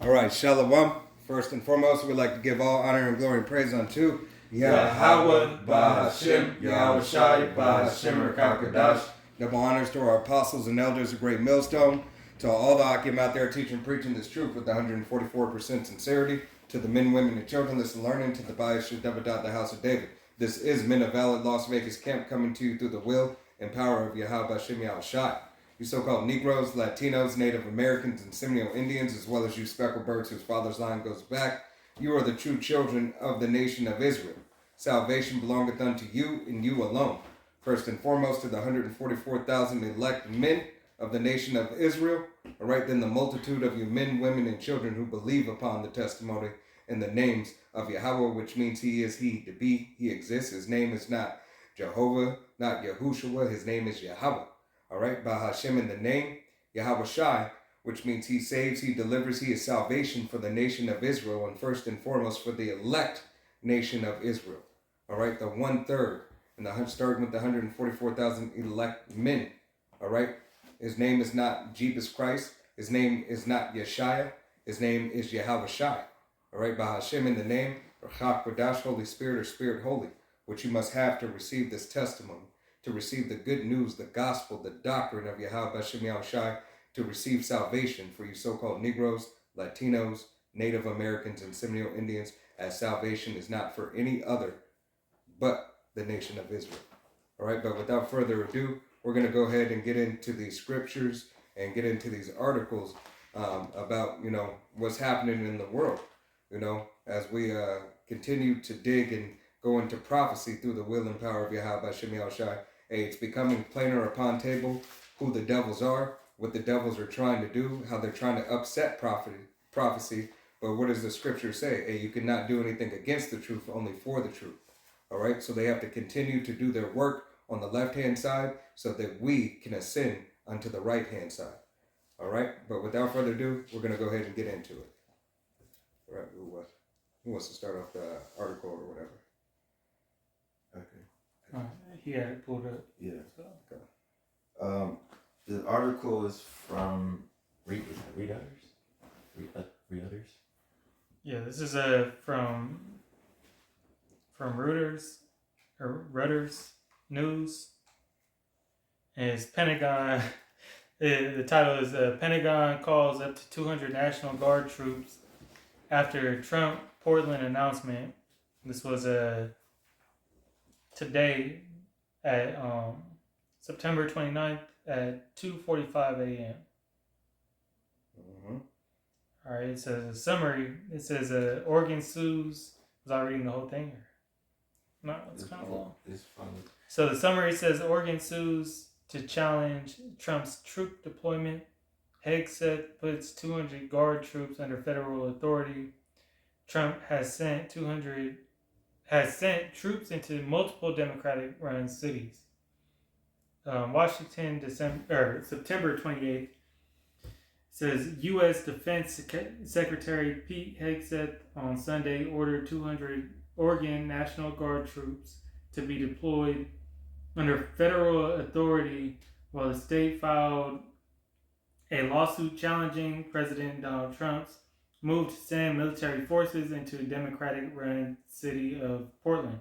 All right, Shalom. First and foremost, we'd like to give all honor and glory and praise unto Yahweh, Bahashem, Yahweh Shai, Bahashem, Rakakadash. Double honors to our apostles and elders of Great Millstone, to all the Akim out there teaching, preaching this truth with 144% sincerity, to the men, women, and children listen, learning, to the Bias Davidat, the House of David. This is Men of Valid Las Vegas Camp coming to you through the will and power of Yahweh Bashem Yahweh Shai. You so-called Negroes, Latinos, Native Americans, and Seminole Indians, as well as you speckled birds whose father's line goes back, you are the true children of the nation of Israel. Salvation belongeth unto you and you alone. First and foremost to the 144,000 elect men of the nation of Israel. All right, then the multitude of you men, women, and children who believe upon the testimony and the names of Yahweh, which means he is he, to be, he exists. His name is not Jehovah, not Yahushua. His name is Yahweh. All right, Bahashem in the name, Yahweh Shai, which means he saves, he delivers, he is salvation for the nation of Israel, and first and foremost for the elect nation of Israel. All right, the 1/3, and starting with the 144,000 elect men. All right, his name is not Jesus Christ. His name is not Yeshua. His name is Yahweh Shai. All right, Bahashem in the name, Rachak Kodash, Holy Spirit, or Spirit Holy, which you must have to receive this testimony, to receive the good news, the gospel, the doctrine of Yahweh Bashem Yahweh Shai, to receive salvation for you so-called Negroes, Latinos, Native Americans, and Seminole Indians, as salvation is not for any other but the nation of Israel. All right, but without further ado, we're going to go ahead and get into these scriptures and get into these articles about, what's happening in the world, as we continue to dig and go into prophecy through the will and power of Yahweh Bashem Yahweh Shai. Hey, it's becoming plainer upon table who the devils are, what the devils are trying to do, how they're trying to upset prophecy. But what does the scripture say? Hey, you cannot do anything against the truth, only for the truth. All right, so they have to continue to do their work on the left-hand side so that we can ascend unto the right-hand side. All right, but without further ado, we're going to go ahead and get into it. All right, who wants to start off the article or whatever? Okay. He had it pulled up. Yeah. Okay. The article is from Reuters. Yeah, this is from Reuters or Reuters News. And it's Pentagon. The title is Pentagon calls up to 200 National Guard troops after Trump Portland announcement. This was today at September 29th at 2:45 a.m. Mm-hmm. All right, it says a summary. It says Oregon sues. Was I reading the whole thing? Or? No, it's kind of long. It's funny. So the summary says Oregon sues to challenge Trump's troop deployment. Hegseth puts 200 guard troops under federal authority. Trump has sent troops into multiple Democratic-run cities. Washington, September 28th, says U.S. Defense Secretary Pete Hegseth on Sunday ordered 200 Oregon National Guard troops to be deployed under federal authority while the state filed a lawsuit challenging President Donald Trump's move to send military forces into the Democratic-run city of Portland.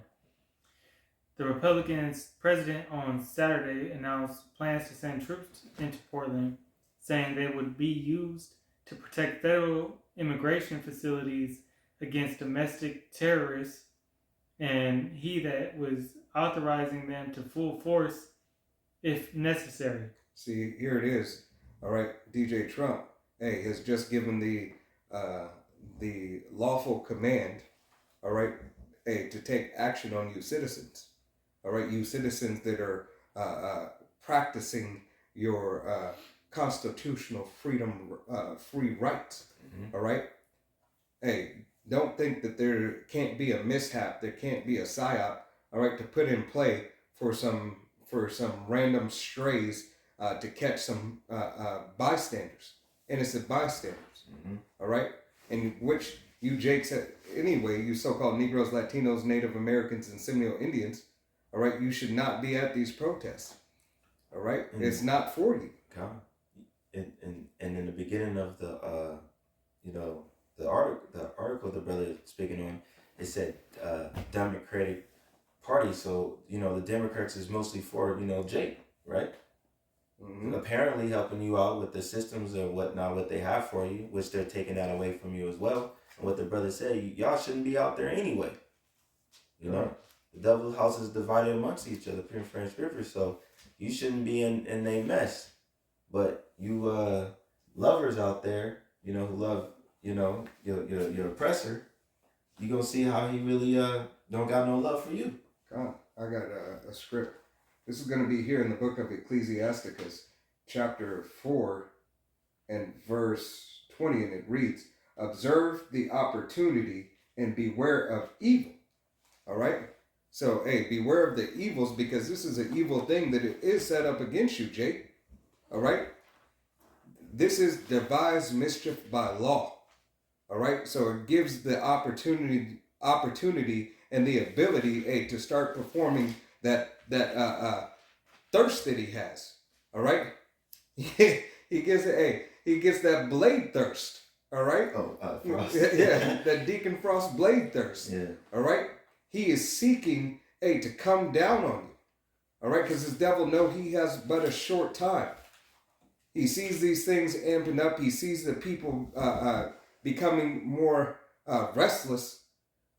The Republican president on Saturday announced plans to send troops into Portland, saying they would be used to protect federal immigration facilities against domestic terrorists, and he that was authorizing them to full force if necessary. See, here it is. All right, DJ Trump, has just given the lawful command, all right, to take action on you citizens. All right, you citizens that are practicing your constitutional freedom, free rights. Mm-hmm. All right, don't think that there can't be a mishap, there can't be a psyop. All right, to put in play for some random strays to catch some bystanders, innocent bystanders. Mm-hmm. All right, and which you Jakes anyway, you so-called Negroes, Latinos, Native Americans, and Seminole Indians. All right, you should not be at these protests. All right, it's not for you. God. And in the beginning of the the article the brother speaking on, it said Democratic Party. So the Democrats is mostly for Jake, right? Mm-hmm. Apparently helping you out with the systems and whatnot, what they have for you, which they're taking that away from you as well. And what the brother said, y'all shouldn't be out there anyway. The devil's house is divided amongst each other, pure and scripture. So you shouldn't be in a mess. But you lovers out there, who love, your oppressor, you gonna see how he really don't got no love for you. God, I got a script. This is going to be here in the book of Ecclesiasticus, chapter 4 and verse 20, and it reads, "Observe the opportunity and beware of evil." All right? So, hey, beware of the evils, because this is an evil thing that it is set up against you, Jake. All right? This is devised mischief by law. All right? So it gives the opportunity and the ability, to start performing that thirst that he has. All right? he gets that blade thirst. All right? Frost. Yeah, that Deacon Frost blade thirst. Yeah. All right? He is seeking, to come down on you. All right? Because the devil know he has but a short time. He sees these things amping up. He sees the people becoming more restless,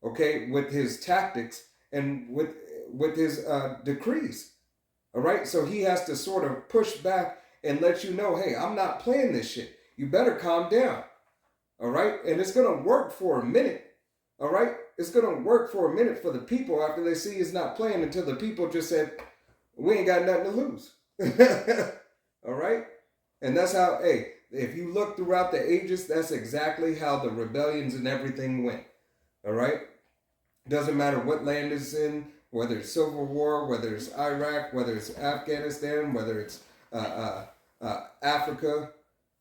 okay, with his tactics and with his decrees. All right? So he has to sort of push back and let you know, hey, I'm not playing this shit. You better calm down. All right? And it's going to work for a minute. All right? It's going to work for a minute for the people after they see he's not playing, until the people just said, we ain't got nothing to lose. All right? And that's how, if you look throughout the ages, that's exactly how the rebellions and everything went. All right? Doesn't matter what land it's in, whether it's Civil War, whether it's Iraq, whether it's Afghanistan, whether it's Africa,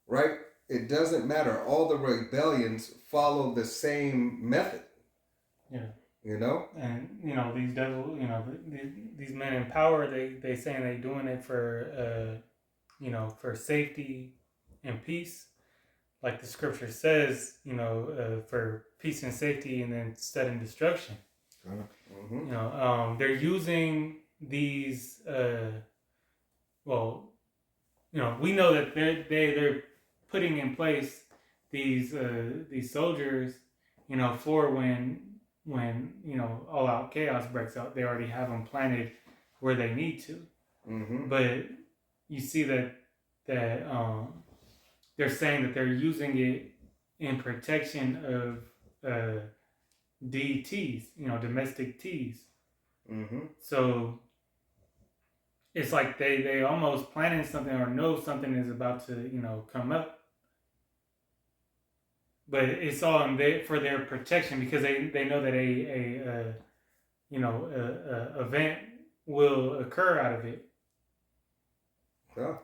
right? It doesn't matter. All the rebellions follow the same method. Yeah. And these devil, these men in power, they saying they doing it for for safety and peace, like the scripture says, for peace and safety, and then sudden destruction. Mm-hmm. They're using these. We know that they're putting in place these soldiers, for when all out chaos breaks out, they already have them planted where they need to. Mm-hmm. But you see that they're saying that they're using it in protection of DTs, domestic T's. Mm-hmm. So it's like they almost planning something or know something is about to come up. But it's all for their protection, because they know that a event will occur out of it. Yeah.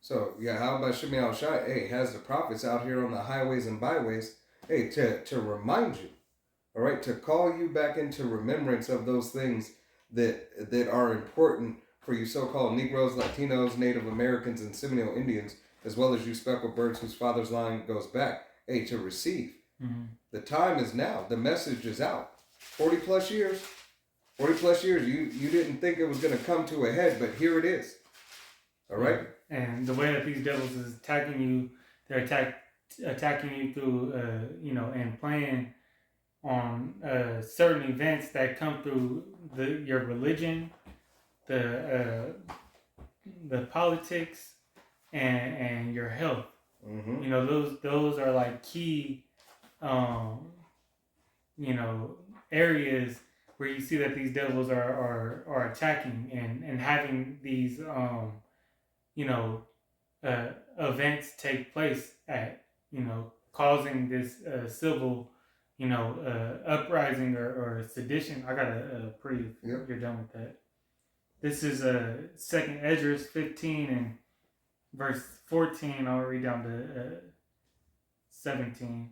So how about Shimei al-Shai? Has the prophets out here on the highways and byways, to remind you, all right, to call you back into remembrance of those things that are important for you so-called Negroes, Latinos, Native Americans, and Seminole Indians, as well as you speckled birds whose father's line goes back, to receive. Mm-hmm. The time is now. The message is out. 40 plus years. You didn't think it was going to come to a head, but here it is. All right? And the way that these devils is attacking you, they're attacking you through, and playing on certain events that come through your religion, the politics, and your health. Mm-hmm. Those are like key, areas where you see that these devils are attacking and having these, events take place at, causing this civil, uprising or sedition. I got a preview. Yep. You're done with that. This is 2nd Esdras 15 and verse 14. I'll read down to 17.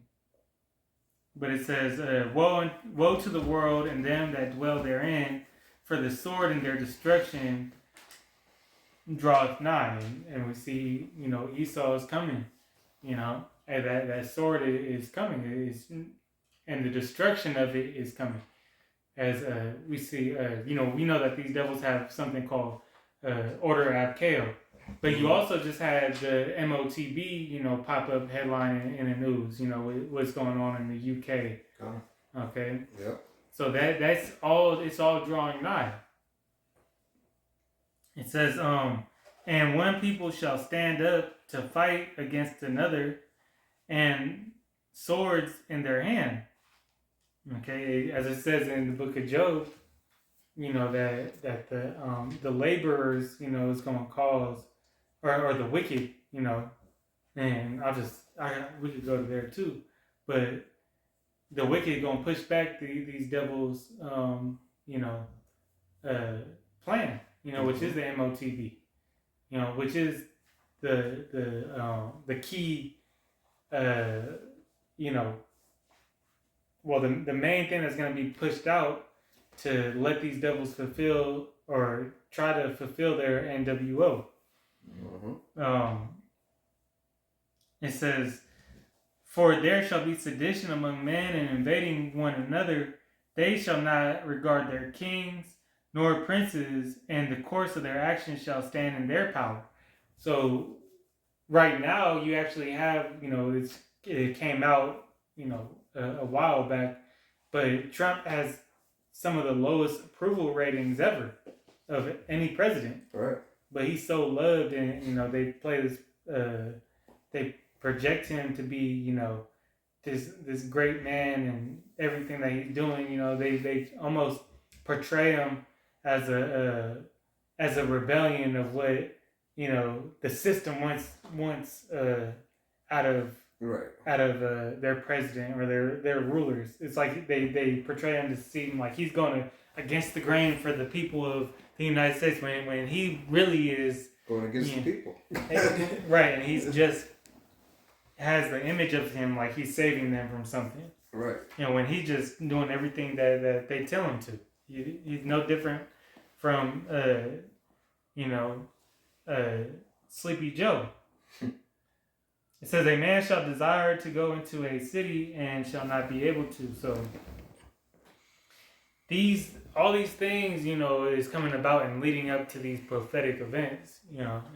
But it says, woe to the world and them that dwell therein, for the sword and their destruction draweth nigh. And we see, Esau is coming, and that sword is coming. And the destruction of it is coming. As we see, we know that these devils have something called Order Abkeo. But you also just had the MOTB, pop up headline in the news, what's going on in the UK. Okay? Yep. So that's all, it's all drawing nigh. It says, and one people shall stand up to fight against another, and swords in their hand. Okay, as it says in the book of Job, that the laborers, is going to cause, or the wicked, and we could go to there too, but the wicked going to push back these devils, plan, which is the MOTB, which is the key, well, the main thing that's going to be pushed out to let these devils fulfill or try to fulfill their NWO. It says, for there shall be sedition among men and invading one another. They shall not regard their kings nor princes, and the course of their actions shall stand in their power. So right now you actually have, it came out, a while back, but Trump has some of the lowest approval ratings ever of any president. Right. But he's so loved, and they play this. They project him to be, this great man and everything that he's doing. They almost portray him as a rebellion of what the system wants out of. Right. Out of their president or their rulers. It's like they portray him to seem like he's going against the grain for the people of the United States when he really is going against the people. Right, and he's just has the image of him like he's saving them from something. Right. When he's just doing everything that they tell him to. He's no different from Sleepy Joe. It says, a man shall desire to go into a city and shall not be able to. So all these things, is coming about and leading up to these prophetic events,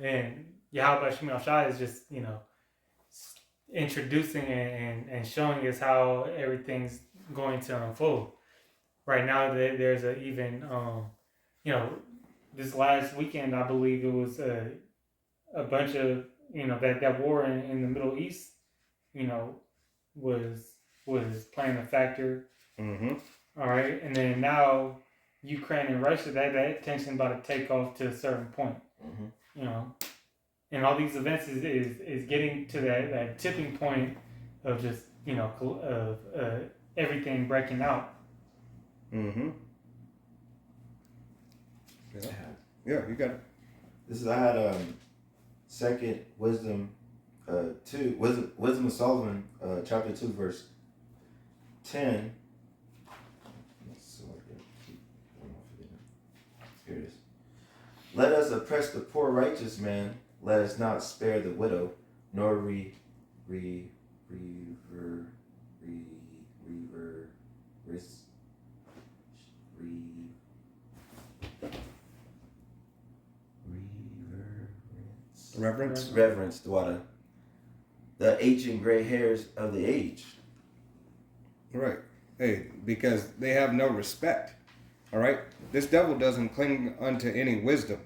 and Yahweh Shemel Shai is just, introducing and showing us how everything's going to unfold. Right now, there's even, this last weekend, I believe it was a bunch of, that war in the Middle East, was playing a factor. Mm-hmm. All right, and then now Ukraine and Russia, that tension about to take off to a certain point. Mm-hmm. And all these events is getting to that tipping point of just of everything breaking out. Mm-hmm. Yeah, you got it. I had Second Wisdom 2, Wisdom of Solomon, chapter 2, verse 10. Here it is. Let us oppress the poor righteous man, let us not spare the widow, nor reverence the ancient gray hairs of the age. Right. Hey, because they have no respect. All right. This devil doesn't cling unto any wisdom.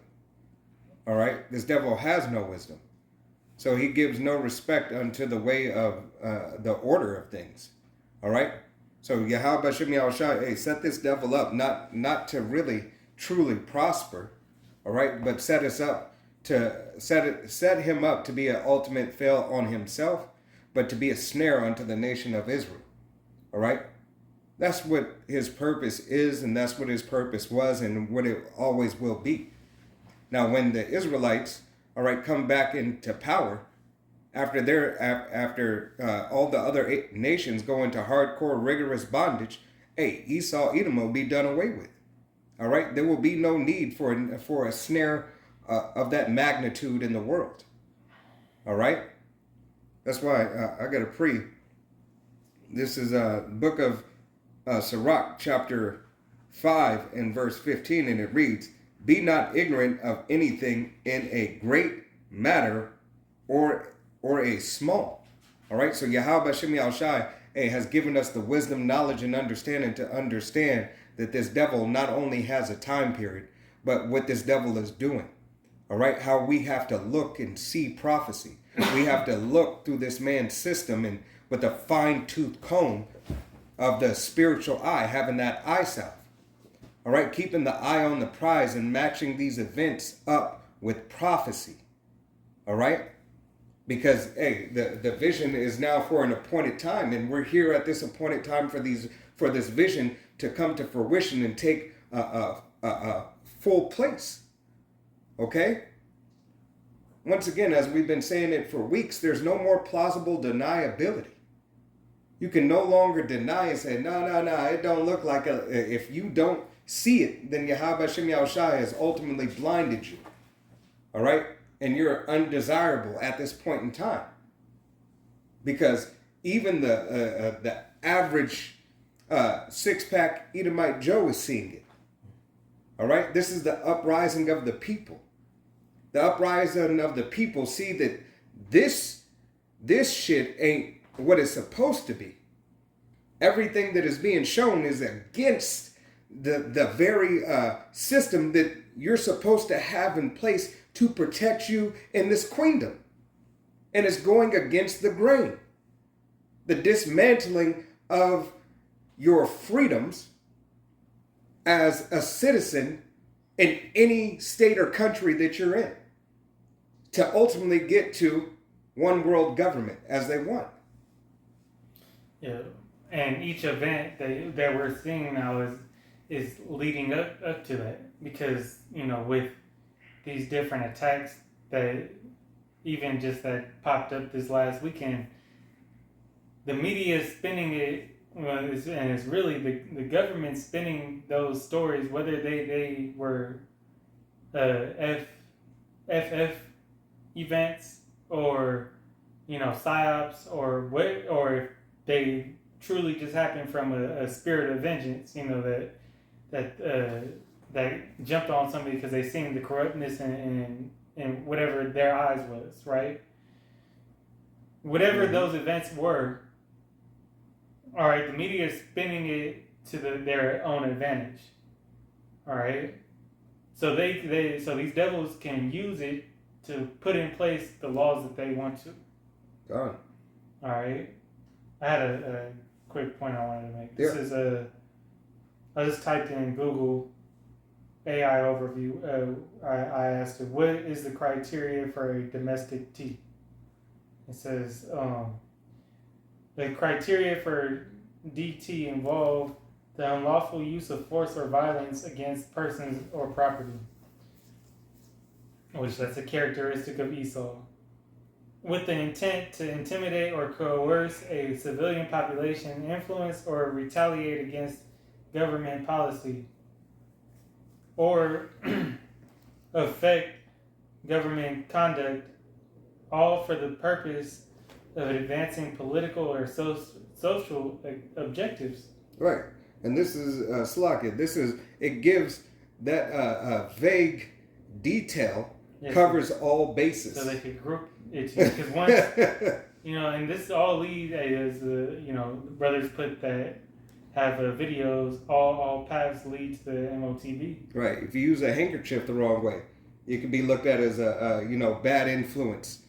All right. This devil has no wisdom. So he gives no respect unto the way of the order of things. All right. So Yahweh Bashim Yahushua, hey, set this devil up, not to really truly prosper. All right. But set us up to set him up to be an ultimate fail on himself, but to be a snare unto the nation of Israel. All right. That's what his purpose is, and that's what his purpose was, and what it always will be. Now, when the Israelites, all right, come back into power, after all the other nations go into hardcore, rigorous bondage, hey, Esau, Edom will be done away with. All right, there will be no need for a snare of that magnitude in the world. All right, That's why I got a pre. This is a book of Sirach, chapter 5 and verse 15, and it reads, "Be not ignorant of anything in a great matter or a small." All right, so Yahweh Shem Shai has given us the wisdom, knowledge, and understanding to understand that this devil not only has a time period, but what this devil is doing. All right, how we have to look and see prophecy. We have to look through this man's system and with a fine-tooth comb of the spiritual eye, having that eye salve. All right, keeping the eye on the prize and matching these events up with prophecy. All right, because hey, the vision is now for an appointed time, and we're here at this appointed time for this vision to come to fruition and take a full place. Okay? Once again, as we've been saying it for weeks, there's no more plausible deniability. You can no longer deny and say, no, it don't look like if you don't see it, then Yahweh Shem Yahushai has ultimately blinded you. All right? And you're undesirable at this point in time. Because even the average six-pack Edomite Joe is seeing it. All right? This is the uprising of the people. The uprising of the people see that this shit ain't what it's supposed to be. Everything that is being shown is against the very system that you're supposed to have in place to protect you in this queendom. And it's going against the grain. The dismantling of your freedoms as a citizen in any state or country that you're in, to ultimately get to one world government as they want. Yeah, and each event that we're seeing now is leading up to that, because with these different attacks that even just that popped up this last weekend, the media is spinning it. And it's really the government spinning those stories, whether they were FF events or psyops or if they truly just happened from a spirit of vengeance, that jumped on somebody because they seen the corruptness in whatever their eyes was, right? Whatever those events were. All right, the media is spinning it to their own advantage. All right, so so these devils can use it to put in place the laws that they want to. Done. All right, I had a quick point I wanted to make. This is I just typed in Google AI overview. I asked it, what is the criteria for a domestic tea? It says the criteria for DT involve the unlawful use of force or violence against persons or property, which that's a characteristic of Esau, with the intent to intimidate or coerce a civilian population, influence or retaliate against government policy, or affect government conduct, all for the purpose of advancing political or social objectives. Right. And this is Slakia. It gives that vague detail, covers all bases. So they could group it, because once, and this all leads as brothers put that have videos, all paths lead to the MOTB. Right. If you use a handkerchief the wrong way, it can be looked at as a bad influence.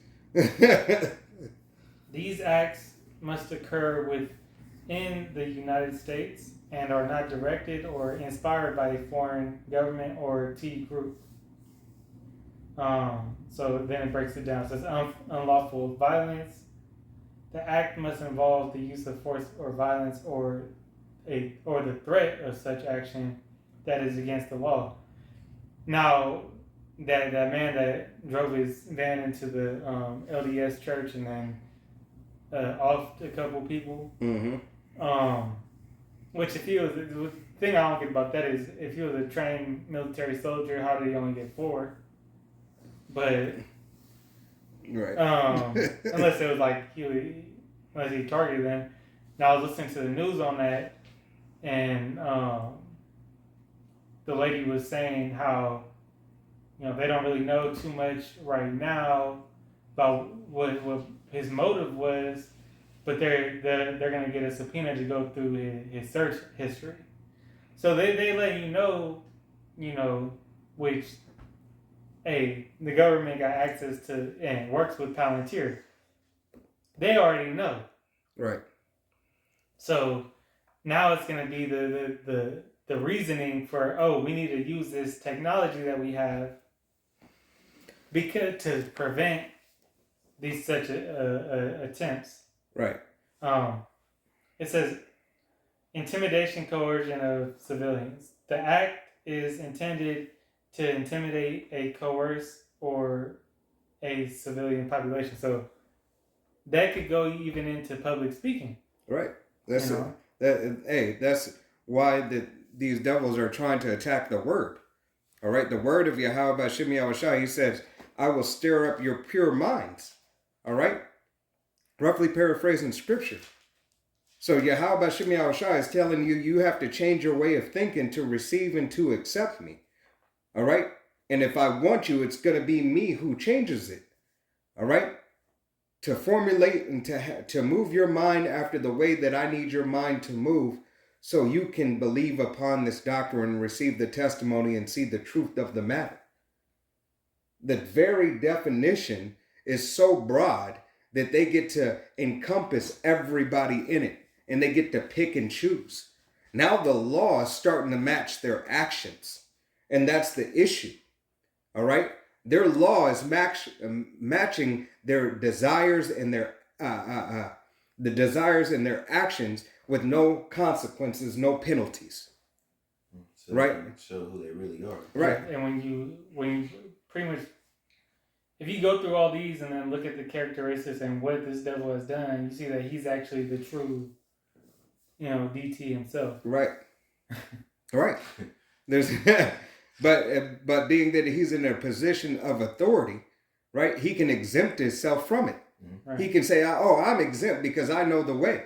These acts must occur within the United States and are not directed or inspired by a foreign government or T group. So then it breaks it down. It says unlawful violence. The act must involve the use of force or violence or the threat of such action that is against the law. Now, that man that drove his van into the LDS church and then offed a couple people. Mm-hmm. Which if he was, the thing I don't get about that is, if he was a trained military soldier, how did he only get 4? But Right. Unless it was like unless he targeted them. Now I was listening to the news on that, and the lady was saying how they don't really know too much right now about what his motive was, but they're gonna get a subpoena to go through his search history. So they let which the government got access to and works with Palantir. They already know. Right. So now it's gonna be the reasoning for we need to use this technology that we have because to prevent these such attempts. Right. It says intimidation, coercion of civilians. The act is intended to intimidate, coerce, or a civilian population. So that could go even into public speaking. Right. That's that's why these devils are trying to attack the word. All right. The word of Yahweh Bashim Yahushua, he says, I will stir up your pure minds. All right. Roughly paraphrasing scripture. So Yahweh Bashim Yahushua is telling you, you have to change your way of thinking to receive and to accept me. All right. And if I want you, it's going to be me who changes it. All right. To formulate and to move your mind after the way that I need your mind to move, so you can believe upon this doctrine and receive the testimony and see the truth of the matter. The very definition is so broad that they get to encompass everybody in it, and they get to pick and choose. Now the law is starting to match their actions, and that's the issue. All right? Their law is matching their desires and their the desires and their actions with no consequences, no penalties. So right? Show who they really are. Right. And when you pretty much, if you go through all these and then look at the characteristics and what this devil has done, you see that he's actually the true, DT himself. Right. Right. There's but being that he's in a position of authority, right? He can exempt himself from it. Right. He can say, I'm exempt because I know the way.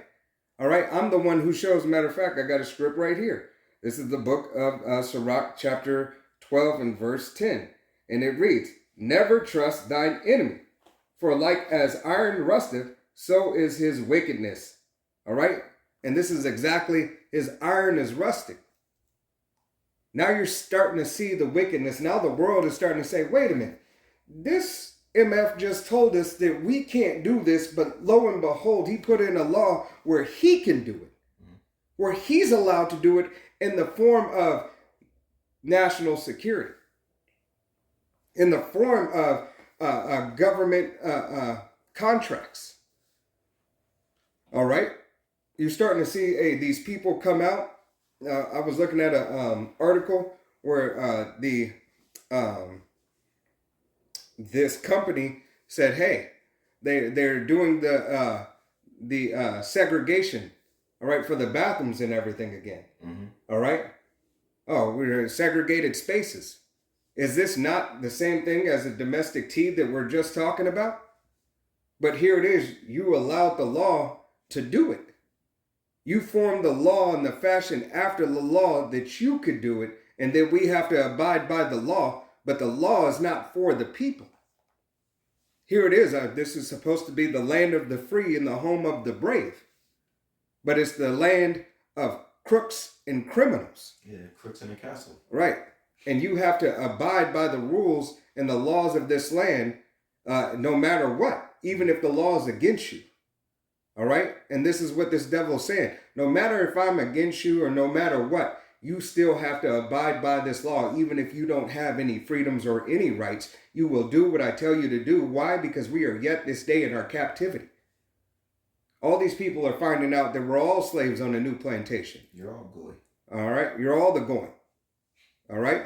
All right. I'm the one who shows. Matter of fact, I got a script right here. This is the book of Sirach, chapter 12 and verse 10. And it reads, never trust thine enemy, for like as iron rusteth, so is his wickedness. All right. And this is exactly, his iron is rusting. Now you're starting to see the wickedness. Now the world is starting to say, wait a minute, this MF just told us that we can't do this, but lo and behold, he put in a law where he can do it, where he's allowed to do it in the form of national security, in the form of government contracts. All right? You're starting to see these people come out. I was looking at an article where this company said, "Hey, they're doing the segregation, all right, for the bathrooms and everything again. Mm-hmm. All right. Oh, we're segregated spaces. Is this not the same thing as a domestic tea that we're just talking about? But here it is. You allowed the law to do it. You formed the law and the fashion after the law that you could do it, and that we have to abide by the law, but the law is not for the people. Here it is. This is supposed to be the land of the free and the home of the brave, but it's the land of crooks and criminals. Yeah, crooks in the castle. Right. And you have to abide by the rules and the laws of this land, no matter what, even if the law is against you. All right. And this is what this devil is saying. No matter if I'm against you or no matter what, you still have to abide by this law. Even if you don't have any freedoms or any rights, you will do what I tell you to do. Why? Because we are yet this day in our captivity. All these people are finding out that we're all slaves on a new plantation. You're all goy. All right. You're all the going. All right.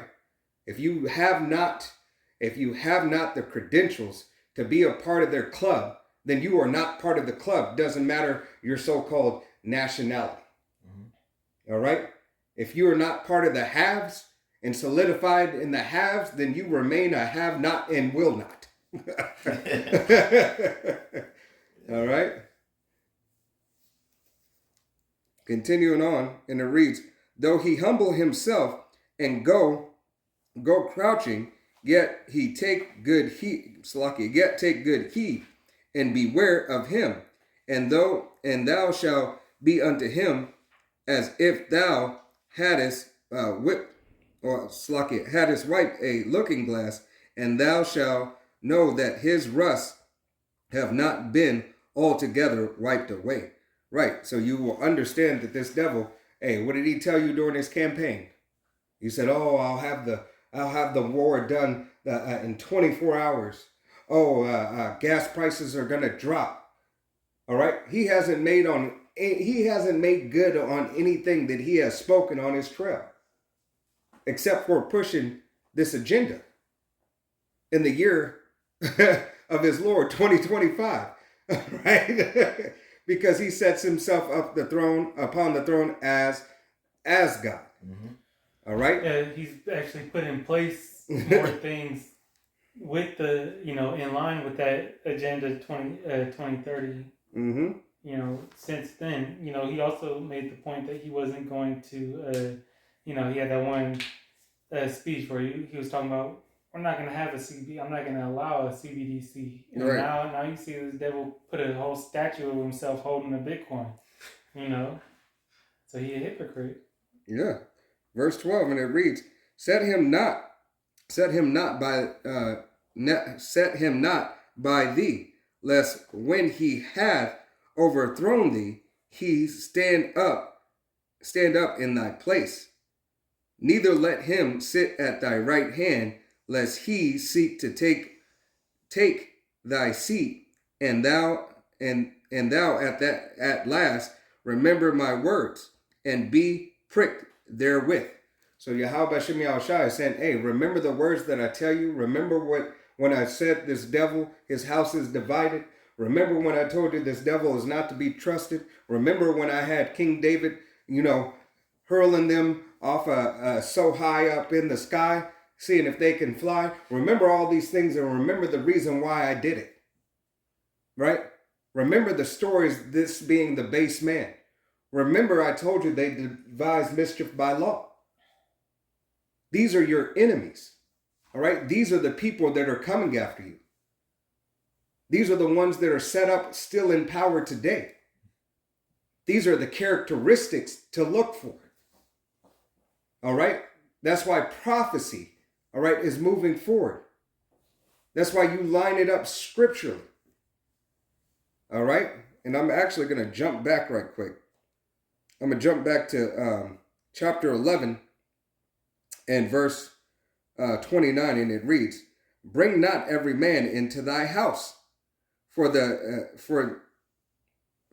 If you have not the credentials to be a part of their club, then you are not part of the club. Doesn't matter your so-called nationality. Mm-hmm. All right. If you are not part of the haves and solidified in the haves, then you remain a have not and will not. All right. Continuing on, and it reads, though he humble himself and go crouching, yet he take good heed, yet take good heed, and beware of him, and thou shalt be unto him as if thou hadst whipped, or hadst wiped a looking glass, and thou shalt know that his rust have not been altogether wiped away. Right. So you will understand that this devil, hey, what did he tell you during his campaign? He said, "Oh, I'll have the war done in 24 hours. Oh, gas prices are gonna drop." All right. He hasn't made good on anything that he has spoken on his trail, except for pushing this agenda in the year of his Lord 2025, right? Because he sets himself upon the throne as God. Mm-hmm. All right. Yeah, he's actually put in place more things with the, in line with that agenda 2030. Mm-hmm. Since then, he also made the point that he wasn't going to, he had that one speech where he was talking about, we're not going to have I'm not going to allow a CBDC. And right. now you see this devil put a whole statue of himself holding a Bitcoin, So he a hypocrite. Yeah. Verse 12, and it reads, set him not by thee, lest when he hath overthrown thee, he stand up in thy place. Neither let him sit at thy right hand, lest he seek to take thy seat, and thou at last remember my words, and be pricked therewith. So Yahweh Shem Yahushua is saying, hey, remember the words that I tell you. Remember when I said this devil, his house is divided. Remember when I told you this devil is not to be trusted. Remember when I had King David, hurling them off so high up in the sky, seeing if they can fly. Remember all these things, and remember the reason why I did it. Right? Remember the stories, this being the base man. Remember, I told you they devise mischief by law. These are your enemies. All right? These are the people that are coming after you. These are the ones that are set up still in power today. These are the characteristics to look for. All right? That's why prophecy, all right, is moving forward. That's why you line it up scripturally. All right? And I'm actually going to jump back right quick. I'm going to jump back to chapter 11 and verse 29, and it reads, bring not every man into thy house, for the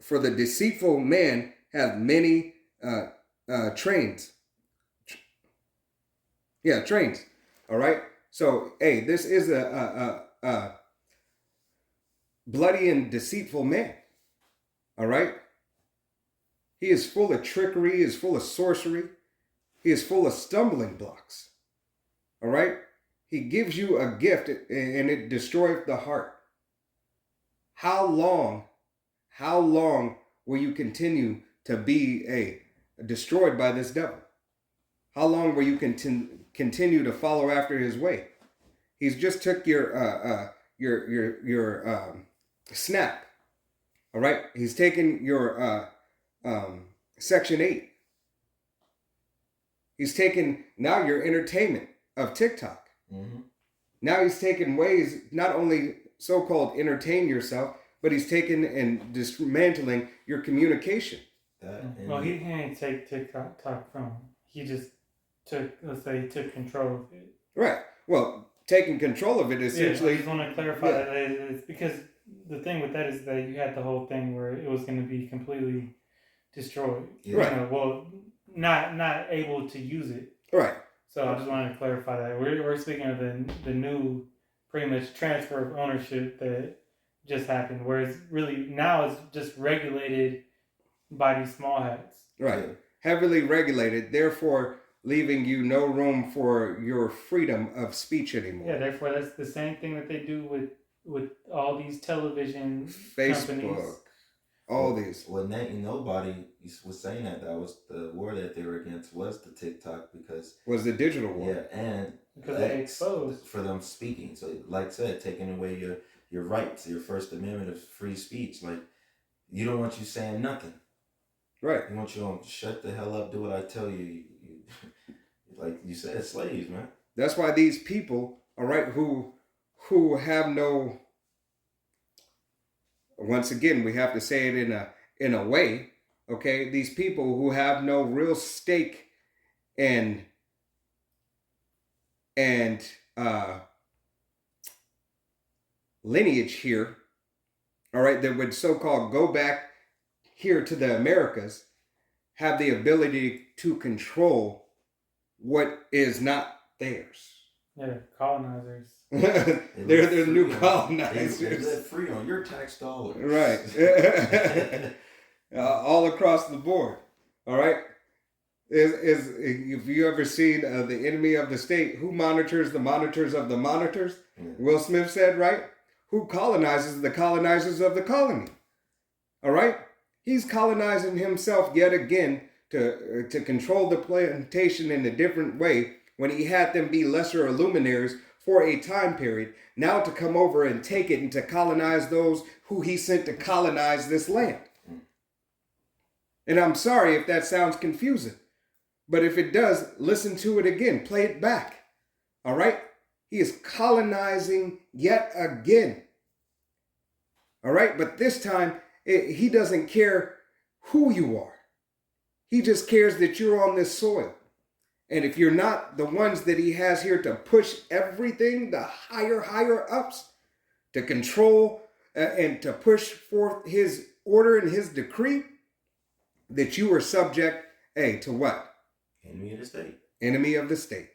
deceitful man hath many trains. Trains. All right. So, hey, this is a bloody and deceitful man. All right. He is full of trickery. He is full of sorcery. He is full of stumbling blocks. All right. He gives you a gift and it destroys the heart. How long will you continue to be destroyed by this devil? How long will you continue to follow after his way? He's just took your SNAP. All right. He's taken your Section 8. He's taken now your entertainment of TikTok. Mm-hmm. Now he's taken ways not only so-called entertain yourself, but he's taken and dismantling your communication. Well, he didn't take TikTok from him. He just took control of it. Right. Well, taking control of it essentially. I just want to clarify that it's because the thing with that is that you had the whole thing where it was going to be completely destroyed. Yeah. Right. Well, not able to use it. Right. So I just wanted to clarify that we're speaking of the new pretty much transfer of ownership that just happened, whereas really now it's just regulated by these small hats. Right. Yeah. Heavily regulated, therefore leaving you no room for your freedom of speech anymore. Yeah, therefore that's the same thing that they do with all these television Facebook, companies. all these. Well, nobody was saying that was the war that they were against was the TikTok because Was the digital war. yeah, and Because they exposed for them speaking. So, like I said, taking away your rights, your First Amendment of free speech. Like, you don't want you saying nothing. Right. You want you to shut the hell up, do what I tell you. Like you said, slaves, man. That's why these people, all right, who have no. Once again, we have to say it in a way, okay? These people who have no real stake and lineage here, all right, that would so-called go back here to the Americas, have the ability to control what is not theirs. yeah, colonizers. they're the new colonizers. They live free on your tax dollars. Right. All across the board. All right. Is if you ever seen The Enemy of the State, who monitors the monitors of the monitors? Yeah. Will Smith said, right? Who colonizes the colonizers of the colony? All right. He's colonizing himself yet again to control the plantation in a different way when he had them be lesser luminaries for a time period, now to come over and take it and to colonize those who he sent to colonize this land. And I'm sorry if that sounds confusing, but if it does, listen to it again, play it back. All right? He is colonizing yet again. All right? But this time, he doesn't care who you are. He just cares that you're on this soil. And if you're not the ones that he has here to push everything, the higher ups, to control and to push forth his order and his decree, that you are subject, to what? Enemy of the state. Enemy of the state.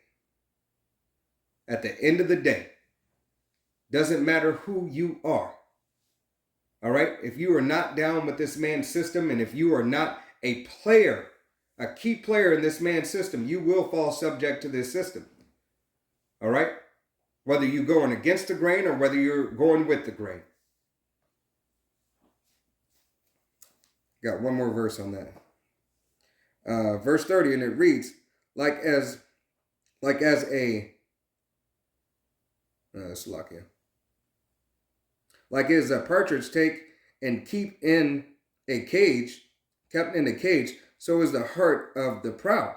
At the end of the day, doesn't matter who you are. All right? If you are not down with this man's system, and if you are not a player, a key player in this man's system, you will fall subject to this system. All right? Whether you're going against the grain or whether you're going with the grain. Got one more verse on that. Verse 30, and it reads, like as a partridge take and kept in a cage, so is the heart of the proud.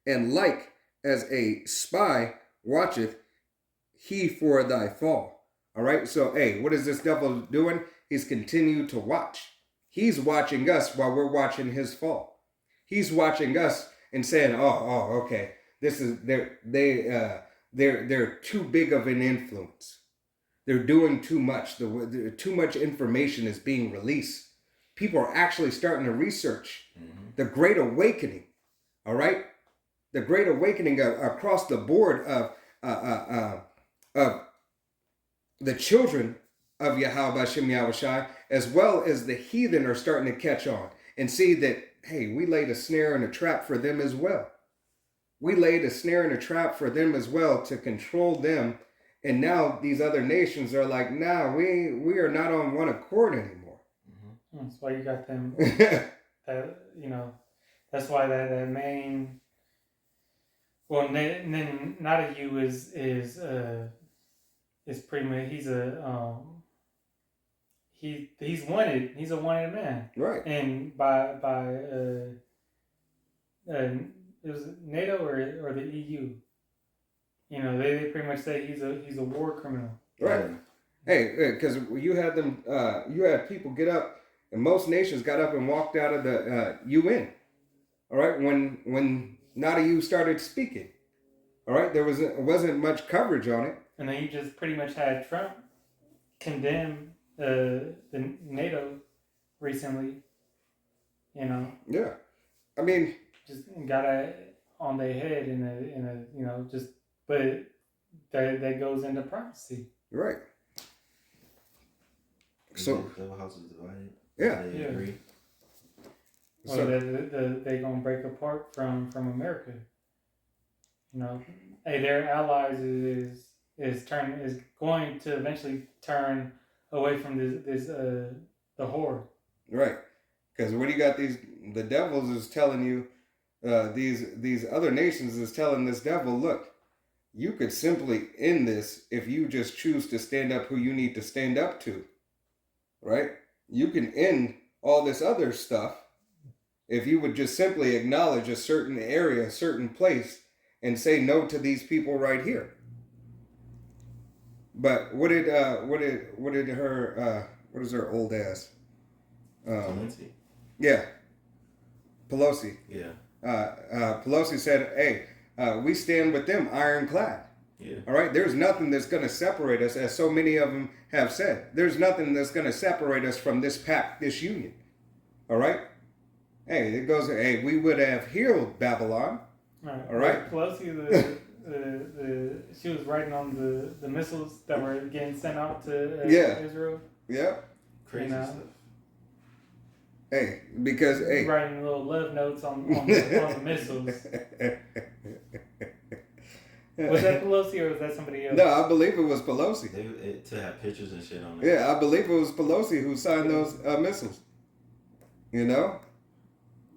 And like as a spy watcheth he for thy fall. All right. So, what is this devil doing? He's continued to watch. He's watching us while we're watching his fall. He's watching us and saying, okay, this is they're too big of an influence. They're doing too much. Too much information is being released. People are actually starting to research the Great Awakening. All right, the Great Awakening across the board of the children of Yahweh Shem Yahushai, as well as the heathen, are starting to catch on and see that, hey, we laid a snare and a trap for them as well. We laid a snare and a trap for them as well to control them. And now these other nations are like, nah, we are not on one accord anymore. That's why you got them. That's why that main. Well, Nadahu is pretty much he's wanted. He's a wanted man, right? And by it was NATO or the EU. They pretty much say he's a war criminal, right? Hey, because you had them, you had people get up, and most nations got up and walked out of the UN. All right, when Nadahu started speaking, all right, there wasn't much coverage on it. And then you just pretty much had Trump condemn the NATO recently. Yeah, I mean, just got on their head but that goes into prophecy. Right. So the house is divided. Yeah. They agree. Well, they're gonna break apart from America. Hey, their allies is going to eventually turn away from the whore. Right. Because what you got the devils is telling you, these other nations is telling this devil, look, you could simply end this if you just choose to stand up who you need to stand up to. Right? You can end all this other stuff if you would just simply acknowledge a certain area, a certain place, and say no to these people right here. But what is her old ass? Pelosi. Yeah, Pelosi. Yeah. Pelosi said, "Hey, we stand with them, ironclad." Yeah. All right. There's nothing that's going to separate us, as so many of them have said. There's nothing that's going to separate us from this pact, this union. All right. Hey, it goes. Hey, we would have healed Babylon. All right. Pelosi, she was writing on the missiles that were getting sent out to Israel. Yeah. Crazy stuff. Hey, because writing little love notes on the missiles. Was that Pelosi or was that somebody else? No, I believe it was Pelosi. To have pictures and shit on it. Yeah, I believe it was Pelosi who signed those missiles. You know?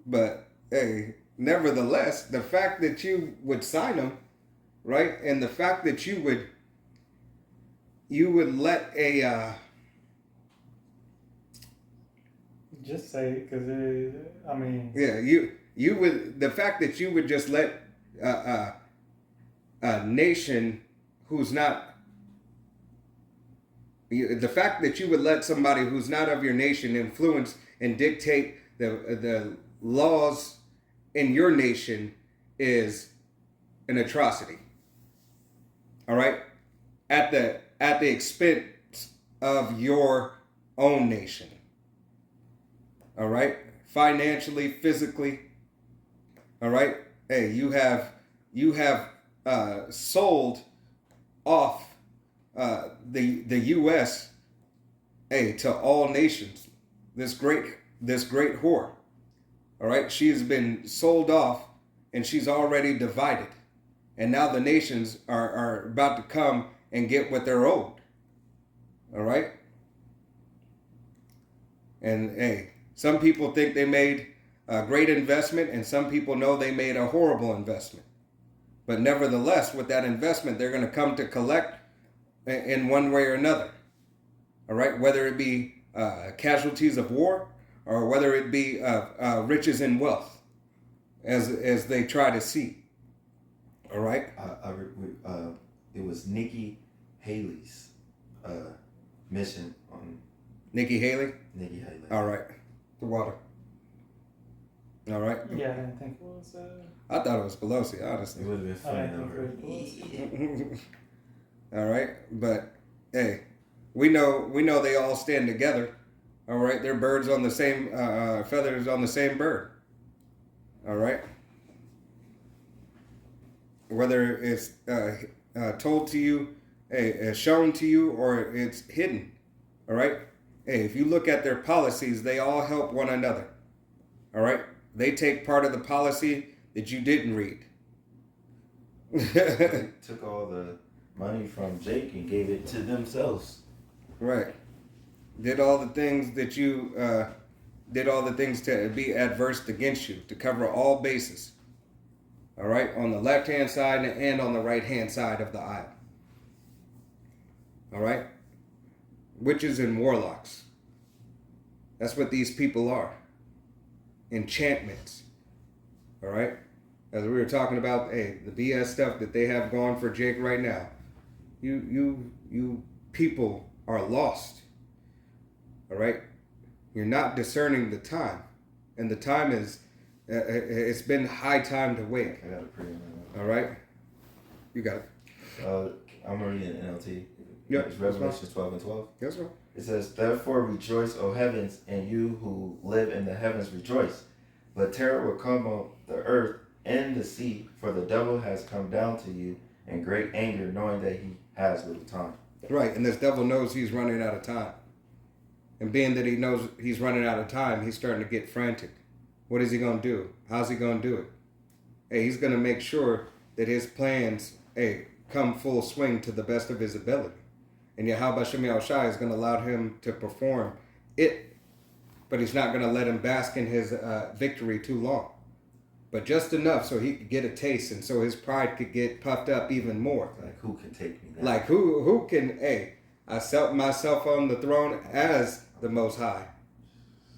But, hey, nevertheless, the fact that you would sign them, right? And the fact that you would let a... Just say it, because I mean... Yeah, you would... The fact that you would just let a nation who's not... The fact that you would let somebody who's not of your nation influence and dictate the laws in your nation is an atrocity. All right? At the expense of your own nation. All right? Financially, physically. All right? Hey, you have sold off the U.S. To all nations. This great whore. All right, she has been sold off, and she's already divided, and now the nations are about to come and get what they're owed. All right, and hey, some people think they made a great investment, and some people know they made a horrible investment. But nevertheless, with that investment, they're going to come to collect in one way or another. All right, whether it be casualties of war, or whether it be riches and wealth, as they try to see. All right. It was Nikki Haley's mission on. Nikki Haley. Nikki Haley. All right. The water. All right. Yeah, I didn't think it was. I thought it was Pelosi, honestly. It would have been funny though. All right, but hey, we know they all stand together. All right, they're birds on the same feathers on the same bird. All right. Whether it's told to you, shown to you, or it's hidden. All right. Hey, if you look at their policies, they all help one another. All right. They take part of the policy that you didn't read. They took all the money from Jake and gave it to themselves. Right. Did all the things that you did all the things to be adverse against you, to cover all bases. All right, on the left-hand side and on the right-hand side of the aisle. All right? Witches and warlocks. That's what these people are. Enchantments. All right? As we were talking about, the BS stuff that they have going for Jake right now. You people are lost. All right? You're not discerning the time. And the time is, it's been high time to wake. I got it pretty on that. All right? You got it. I'm reading NLT. Yep. It's Revelation 12:12. Yes, sir. It says, "Therefore rejoice, O heavens, and you who live in the heavens rejoice. But terror will come on the earth and the sea, for the devil has come down to you in great anger, knowing that he has little time." Right, and this devil knows he's running out of time. And being that he knows he's running out of time, he's starting to get frantic. What is he going to do? How's he going to do it? Hey, he's going to make sure that his plans, come full swing to the best of his ability. And Yahweh Shem Shai is going to allow him to perform it, but he's not going to let him bask in his victory too long. But just enough so he could get a taste, and so his pride could get puffed up even more. Like, who can take me now? Like, who can, hey, I set myself on the throne as the Most High.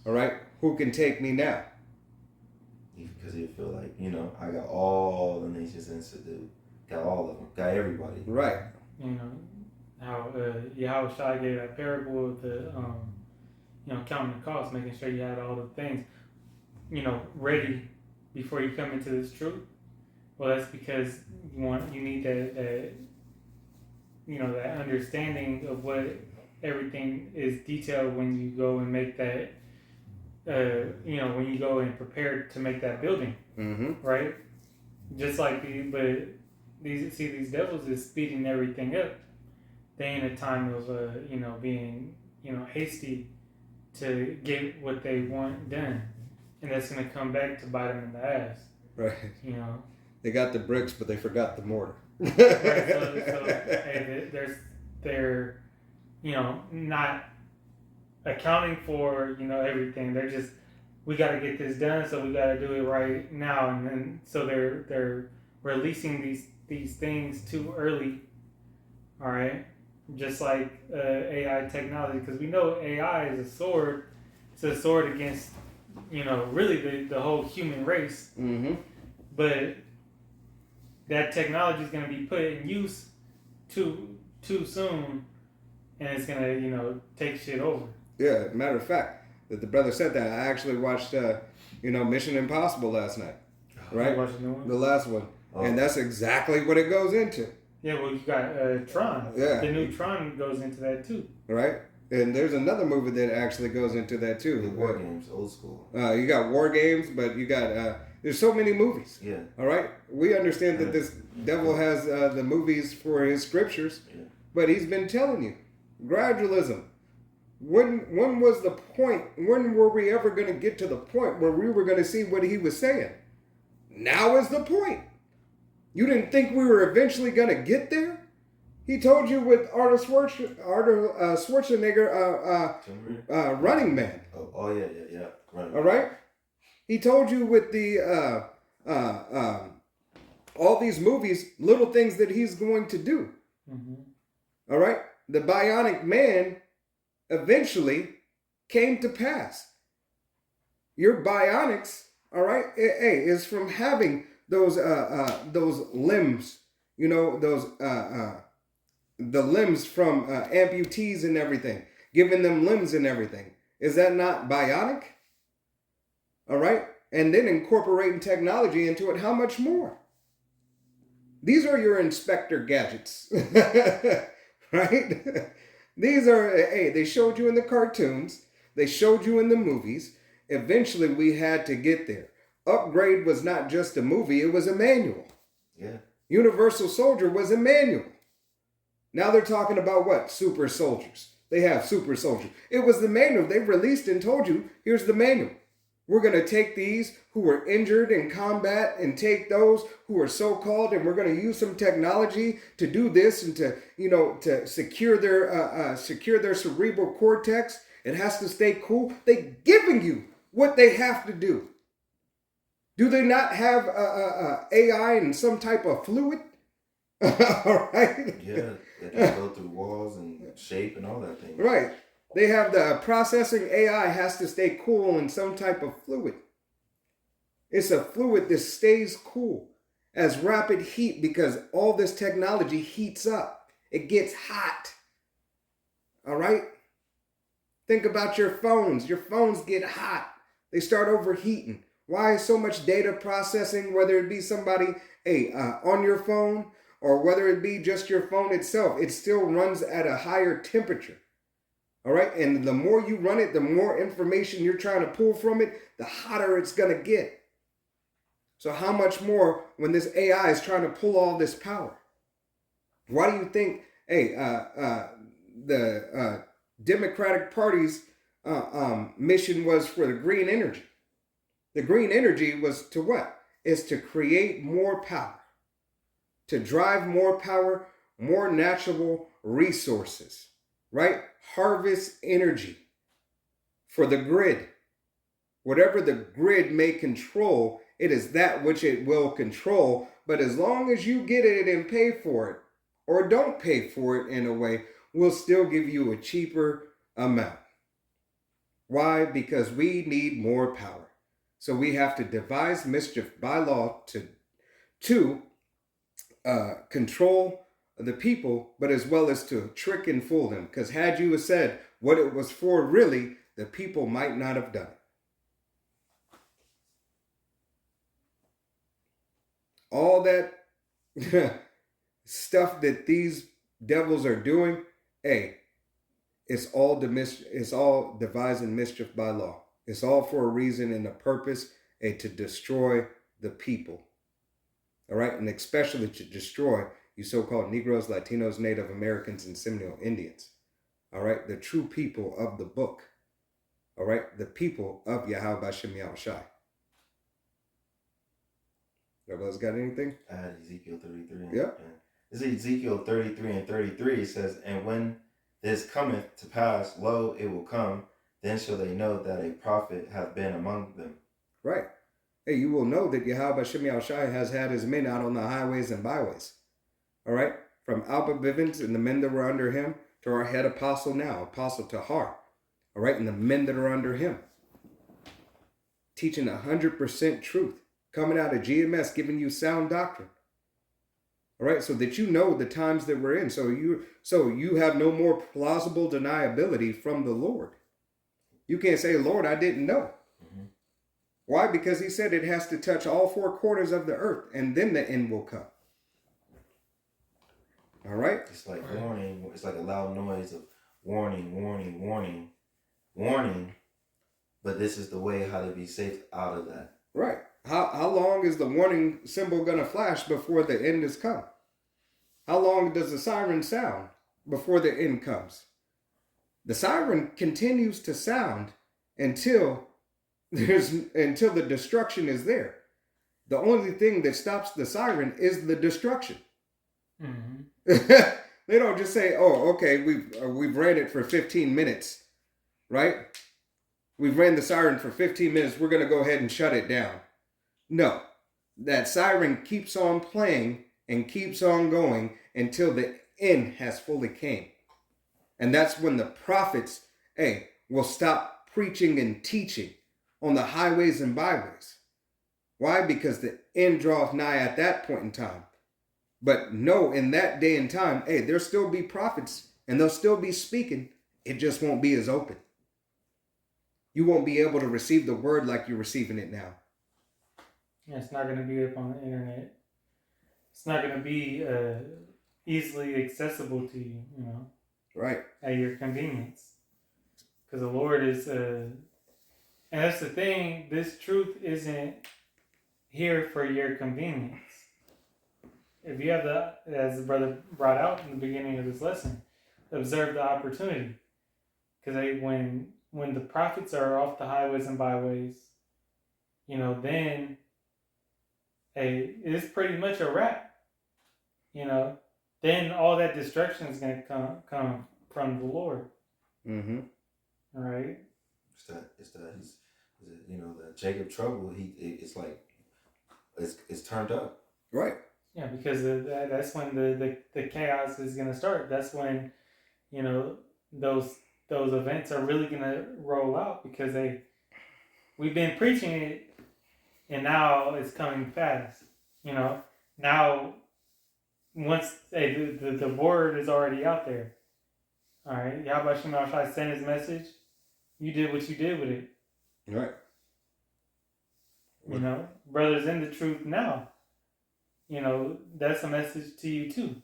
All right? Who can take me now? Because you feel like, I got all the nations in subdue. Got all of them. Got everybody. Right. How Yahweh Shai gave that parable of the, counting the cost, making sure you had all the things, ready before you come into this truth. Well, that's because you need that understanding of what everything is detailed when you go and make that, when you go and prepare to make that building, right? Just like these devils is speeding everything up. They ain't a time of being hasty to get what they want done, and that's gonna come back to bite them in the ass. Right. They got the bricks, but they forgot the mortar. Right. So they're not accounting for everything. They're just, we got to get this done, so we got to do it right now, and then so they're releasing these things too early. All right. Just like AI technology, because we know AI is a sword. It's a sword against, really the whole human race. Mm-hmm. But that technology is going to be put in use too soon, and it's going to take shit over. Yeah, matter of fact, that the brother said that. I actually watched, Mission Impossible last night. Right? You watched the new one? The last one. Oh. And that's exactly what it goes into. Yeah, well, you got Tron. Yeah. The new Tron goes into that too. Right? And there's another movie that actually goes into that too. The War Games, old school. You got War Games, but you got, there's so many movies. Yeah. All right? We understand that this devil has the movies for his scriptures, but he's been telling you, gradualism. When was the point, when were we ever going to get to the point where we were going to see what he was saying? Now is the point. You didn't think we were eventually going to get there? He told you with Arnold Schwarzenegger, Running Man. Oh yeah. Running. All right? He told you with the, all these movies, little things that he's going to do. Mm-hmm. All right? The Bionic Man eventually came to pass. Your bionics, all right, is from having those limbs, the limbs from amputees and everything, giving them limbs and everything. Is that not bionic? All right, and then incorporating technology into it. How much more? These are your Inspector gadgets, right? These are, they showed you in the cartoons. They showed you in the movies. Eventually, we had to get there. Upgrade was not just a movie. It was a manual. Yeah. Universal Soldier was a manual. Now they're talking about what? Super soldiers. They have super soldiers. It was the manual. They released and told you, here's the manual. We're going to take these who were injured in combat and take those who are so-called, and we're going to use some technology to do this and to, to secure their cerebral cortex. It has to stay cool. They're giving you what they have to do. Do they not have AI and some type of fluid? All right. Yeah, they can go through walls and shape and all that thing. Right. They have the processing AI has to stay cool in some type of fluid. It's a fluid that stays cool as rapid heat because all this technology heats up. It gets hot. All right? Think about your phones. Your phones get hot. They start overheating. Why so much data processing, whether it be somebody on your phone or whether it be just your phone itself, it still runs at a higher temperature. All right. And the more you run it, the more information you're trying to pull from it, the hotter it's going to get. So how much more when this AI is trying to pull all this power? Why do you think, the Democratic Party's mission was for the green energy? The green energy was to what? Is to create more power. to drive more power, more natural resources, right? Harvest energy for the grid. Whatever the grid may control, it is that which it will control. But as long as you get it and pay for it, or don't pay for it in a way, we'll still give you a cheaper amount. Why? Because we need more power. So we have to devise mischief by law to control the people, but as well as to trick and fool them. Because had you said what it was for really, the people might not have done it. All that stuff that these devils are doing, hey, it's all devising mischief by law. It's all for a reason and a purpose, to destroy the people. All right, and especially to destroy you so-called Negroes, Latinos, Native Americans, and Seminole Indians. All right, the true people of the book. All right, the people of Yahweh Bashem Yahushai. Everybody's got anything? I had Ezekiel 33. Yeah. This is Ezekiel 33 and 33. It says, and when this cometh to pass, lo, it will come, then shall they know that a prophet hath been among them. Right. Hey, you will know that Yahweh Bashem Yahushai has had his men out on the highways and byways. All right? From Alba Bivens and the men that were under him to our head apostle now, Apostle Tahar. All right? And the men that are under him. Teaching 100% truth. Coming out of GMS, giving you sound doctrine. All right? So that you know the times that we're in. So you have no more plausible deniability from the Lord. You can't say, Lord, I didn't know. Mm-hmm. Why? Because he said it has to touch all four corners of the earth, and then the end will come. All right? It's like warning. It's like a loud noise of warning, warning, warning, warning. But this is the way how to be safe out of that. Right. How long is the warning symbol going to flash before the end has come? How long does the siren sound before the end comes? The siren continues to sound until the destruction is there. The only thing that stops the siren is the destruction. Mm-hmm. They don't just say, "Oh, okay, we've ran it for 15 minutes, right? We've ran the siren for 15 minutes. We're going to go ahead and shut it down." No, that siren keeps on playing and keeps on going until the end has fully came. And that's when the prophets, will stop preaching and teaching on the highways and byways. Why? Because the end draweth nigh at that point in time. But no, in that day and time, there'll still be prophets and they'll still be speaking. It just won't be as open. You won't be able to receive the word like you're receiving it now. Yeah, it's not going to be up on the internet. It's not going to be easily accessible to you, Right. At your convenience. Because the Lord is, and that's the thing, this truth isn't here for your convenience. If you have as the brother brought out in the beginning of this lesson, observe the opportunity. Because when the prophets are off the highways and byways, then it's pretty much a wrap. Then all that destruction is going to come from the Lord. Mm-hmm. All right. The Jacob trouble. It's turned up. Right. Yeah, because that's when the chaos is going to start. That's when, those events are really going to roll out because we've been preaching it, and now it's coming fast. Now. Once the word is already out there, all right. Yahweh Shem Yahushai sent his message. You did what you did with it. Right. Brothers in the truth now. That's a message to you too.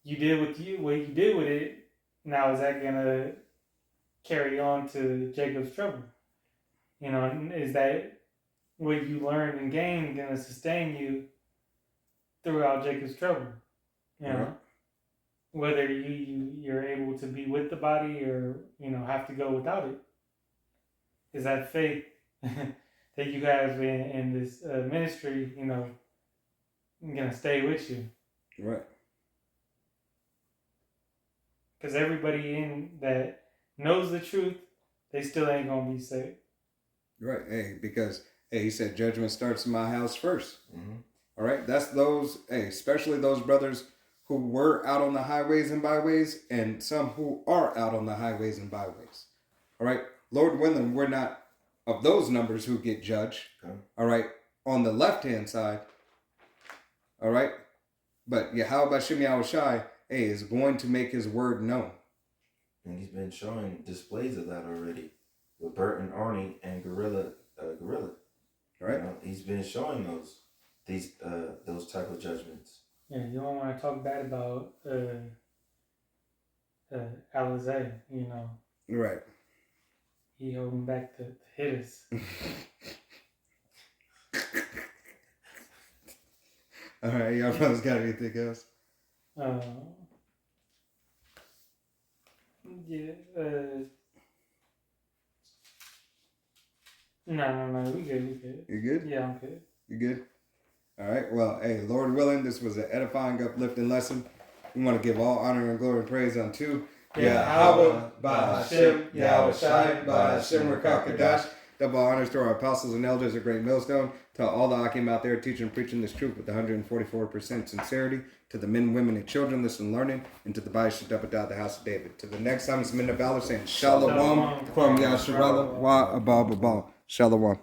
You did what you did with it. Now is that gonna carry on to Jacob's trouble? Is that what you learned and gained gonna sustain you throughout Jacob's trouble? Whether you're able to be with the body or have to go without it. Is that faith that you have in this ministry gonna stay with you? Right. Because everybody in that knows the truth, they still ain't gonna be saved. Right. Hey, because he said judgment starts in my house first. Mm-hmm. All right. That's those. Especially those brothers who were out on the highways and byways, and some who are out on the highways and byways. All right. Lord willing, we're not of those numbers who get judged. Okay. All right. On the left hand side. All right. But Yahweh Shem Yahushai, is going to make his word known. And he's been showing displays of that already with Bert and Arnie and Gorilla. Right. You know, he's been showing those type of judgments. Yeah, you don't want to talk bad about Alizé, you know. Right. He holding back the hitters. All right, y'all brothers got anything else? No, we good. You good? Yeah, I'm good. You good? All right. Well, Lord willing, this was an edifying, uplifting lesson. We want to give all honor and glory and praise unto Yahweh, Ba'ashem, Yahushai, Ba'ashem, Rakakadash. Double honors to our apostles and elders of Great Millstone, to all the Akim out there teaching and preaching this truth with 144% sincerity, to the men, women, and children listening, learning, and to the Bais Shadabadah, the house of David. To the next time, it's men of valor saying Shalom from Yasharallah wa Abba Babal. Shalom.